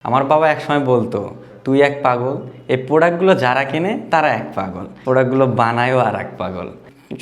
আমার বাবা একসময় বলতো, তুই এক পাগল, এই প্রোডাক্টগুলো যারা কেনে তারা এক পাগল, প্রোডাক্টগুলো বানায়ও আর এক পাগল।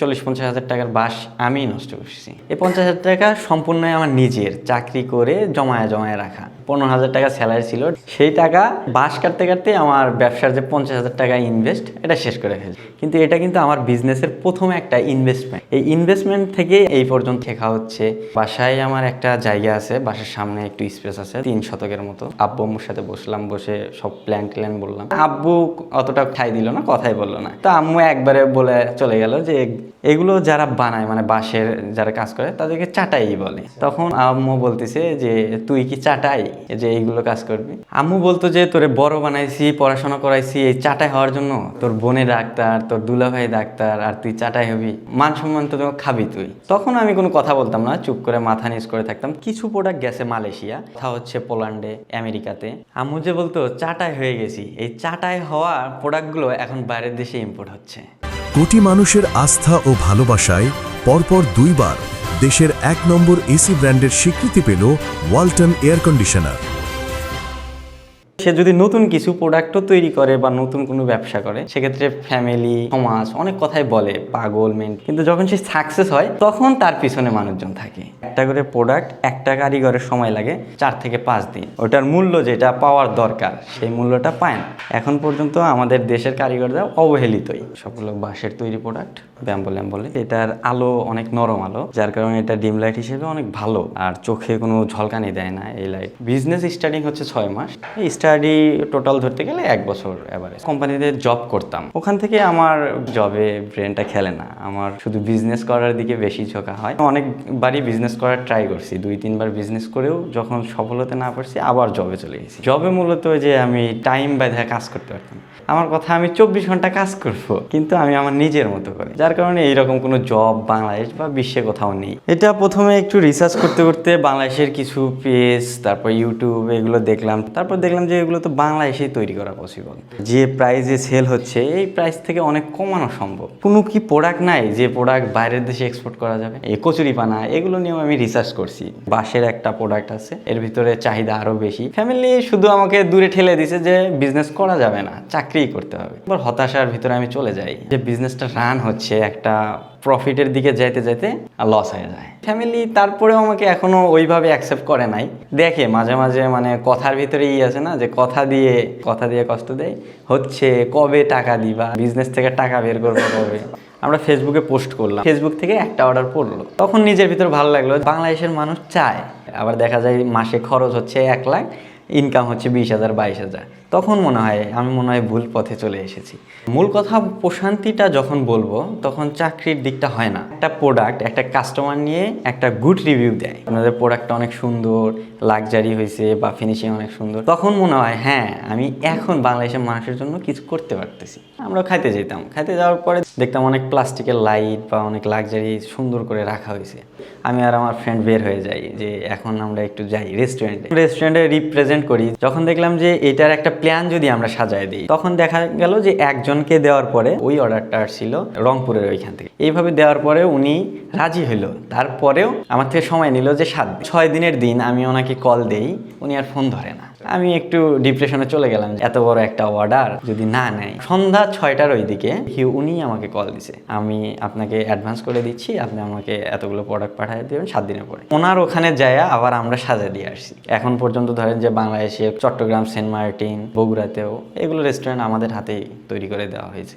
40-50 হাজার টাকার বাঁশ আমিই নষ্ট করছি। এই 50 হাজার টাকা সম্পূর্ণই আমার নিজের চাকরি করে জমায় রাখা। 15 হাজার টাকা স্যালারি ছিল, সেই টাকা বাঁশ কাটতে কাটতে আমার ব্যবসার যে 50 হাজার টাকা ইনভেস্ট, এটা শেষ করে ফেলছি। কিন্তু এটা কিন্তু আমার বিজনেসের প্রথম একটা ইনভেস্টমেন্ট। এই ইনভেস্টমেন্ট থেকে এই পর্যন্ত শেখা হচ্ছে। বাসায় আমার একটা জায়গা আছে, বাসার সামনে একটু স্পেস আছে 3 শতকের মতো। আব্বু আম্মুর সাথে বসলাম, বসে সব প্ল্যান বললাম। আব্বু অতটা ঠাই দিল না, কথাই বললো না। তো আম্মু একবারে বলে চলে গেল যে এগুলো যারা বানায়, মানে বাঁশের যারা কাজ করে, তাদেরকে চাটাই বলে। তখন আম্মু বলতেছে যে তুই কি চাটাই যে এইগুলো কাজ করবি? আম্মু বলতো যে তোরে বড় বানাইছি, পড়াশোনা করাইছি এই চাটাই হওয়ার জন্য? তোর বোনে ডাক্তার, তোর দুলাভাই ডাক্তার, আর তুই চাটাই হবি? মান সম্মান তো খাবি তুই। তখন আমি কোনো কথা বলতাম না, চুপ করে মাথা নিচ করে থাকতাম। কিছু প্রোডাক্ট গেছে মালয়েশিয়া, কথা হচ্ছে পোল্যান্ডে, আমেরিকাতে। আম্মু যে বলতো চাটাই হয়ে গেছি, এই চাটাই হওয়া প্রোডাক্টগুলো এখন বাইরের দেশে ইম্পোর্ট হচ্ছে। কোটি মানুষের আস্থা ও ভালোবাসায় পরপর 2 বার দেশের 1 নম্বর এসি ব্র্যান্ডের স্বীকৃতি পেল ওয়ালটন এয়ার কন্ডিশনার। সে যদি নতুন কিছু প্রোডাক্টও তৈরি করে বা নতুন কোনো ব্যবসা করে, সেক্ষেত্রে ফ্যামিলি, সমাজ অনেক কথাই বলে, পাগল মেন। কিন্তু যখন সে সাকসেস হয়, তখন তার পিছনে মানুষজন থাকে। একটা করে প্রোডাক্ট একটা কারিগরের সময় লাগে 4 থেকে 5 দিন। ওটার মূল্য যেটা পাওয়ার দরকার, সেই মূল্যটা পায় না। এখন পর্যন্ত আমাদের দেশের কারিগররা অবহেলিতই। সবগুলো বাঁশের তৈরি প্রোডাক্ট, ব্যাম্বো ল্যাম্বলে। এটার আলো অনেক নরম আলো, যার কারণে এটা ডিম লাইট হিসেবে অনেক ভালো, আর চোখে কোনো ঝলকানি দেয় না এই লাইট। বিজনেস স্টার্টিং হচ্ছে 6 মাস। এই স্টাডি টোটাল ধরতে গেলে 1 বছর এভারেজ। কোম্পানিতে জব করতাম, ওখান থেকে আমার জবে ব্রেনটা খেলে না, আমার শুধু বিজনেস করার দিকে বেশি ঝোঁকা হয়। অনেকবারই বিজনেস করার ট্রাই করছি, 2-3 বার বিজনেস করেও যখন সফল হতে না পারছি, আবার জবে চলে গেছি। জবে মূলত যে আমি টাইম বাঁধা কাজ করতে পারতাম। আমার কথা, আমি 24 ঘন্টা কাজ করবো, কিন্তু আমি আমার নিজের মতো করে। যার কারণে এইরকম কোনো জব বাংলাদেশ বা বিশ্বে কোথাও নেই। এটা প্রথমে একটু রিসার্চ করতে করতে বাংলাদেশের কিছু পেজ, তারপর ইউটিউব, এগুলো দেখলাম। তারপর দেখলাম যে এগুলো তো বাংলাদেশেই তৈরি করা পসিবল। যে প্রাইসে সেল হচ্ছে, এই প্রাইস থেকে অনেক কমানো সম্ভব। কোনো কি প্রোডাক্ট নাই যে প্রোডাক্ট বাইরের দেশে এক্সপোর্ট করা যাবে? এই কচুরিপানা, এগুলো নিয়েও আমি রিসার্চ করছি। বাঁশের একটা প্রোডাক্ট আছে, এর ভিতরে চাহিদা আরও বেশি। ফ্যামিলি শুধু আমাকে দূরে ঠেলে দিছে যে বিজনেস করা যাবে না, চাকরি করতে হবে। এবার হতাশার ভিতরে আমি চলে যাই, যে বিজনেসটা রান হচ্ছে, একটা প্রফিটের দিকে যাইতে যাইতে লস হয়ে যায়। ফ্যামিলি তারপরেও আমাকে এখনো ওইভাবে অ্যাকসেপ্ট করে নাই। দেখে মাঝে মাঝে, মানে কথার ভিতরেই আছে না, যে কথা দিয়ে কষ্ট দেয় হচ্ছে, কবে টাকা দিবা, বিজনেস থেকে টাকা বের করবো কবে। আমরা ফেসবুকে পোস্ট করলাম, ফেসবুক থেকে একটা অর্ডার পড়লো, তখন নিজের ভিতর ভালো লাগলো। বাংলাদেশের মানুষ চায়। আবার দেখা যায় মাসে খরচ হচ্ছে 1 লাখ, ইনকাম হচ্ছে 20,000-22,000। তখন মনে হয় ভুল পথে চলে এসেছি। মূল কথা, প্রশান্তিটা যখন বলবো, তখন চাকরির দিকটা হয় না। একটা প্রোডাক্ট একটা কাস্টমার নিয়ে একটা গুড রিভিউ দেয়, আপনাদের প্রোডাক্টটা অনেক সুন্দর, লাক্সারি হয়েছে বা ফিনিশিং অনেক সুন্দর, তখন মনে হয় হ্যাঁ, আমি এখন বাংলাদেশের মানুষের জন্য কিছু করতে পারতেছি। আমরা খাইতে যেতাম, খাইতে যাওয়ার পরে দেখতাম অনেক প্লাস্টিকের লাইট বা অনেক লাক্সারি সুন্দর করে রাখা হয়েছে। আমি আর আমার ফ্রেন্ড বের হয়ে যাই যে এখন আমরা একটু যাই রেস্টুরেন্টে রিপ্রেজেন্ট করি। যখন দেখলাম যে এটার একটা প্ল্যান যদি আমরা সাজায় দিই, তখন দেখা গেল যে একজনকে দেওয়ার পরে ওই অর্ডারটা আসছিল রংপুরের ওইখান থেকে। এইভাবে দেওয়ার পরে উনি রাজি হইলো, তারপরেও আমার থেকে সময় নিল যে 7 দিন। 6 দিনের দিন আমি ওনাকে কল দেই, উনি আর ফোন ধরে না। আমি একটু ডিপ্রেশনে চলে গেলাম, এত বড় একটা অর্ডার যদি না নেয়। সন্ধ্যা 6টার ওইদিকে উনি আমাকে কল দিছে, আমি আপনাকে অ্যাডভান্স করে দিচ্ছি, আপনি আমাকে এতগুলো প্রোডাক্ট পাঠিয়ে দেবেন 7 দিনের পরে। ওনার ওখানে যায় আবার আমরা সাজা দিয়ে আসছি। এখন পর্যন্ত ধরেন যে বাংলাদেশে চট্টগ্রাম, সেন্ট মার্টিন, বগুড়াতেও এগুলো রেস্টুরেন্ট আমাদের হাতেই তৈরি করে দেওয়া হয়েছে।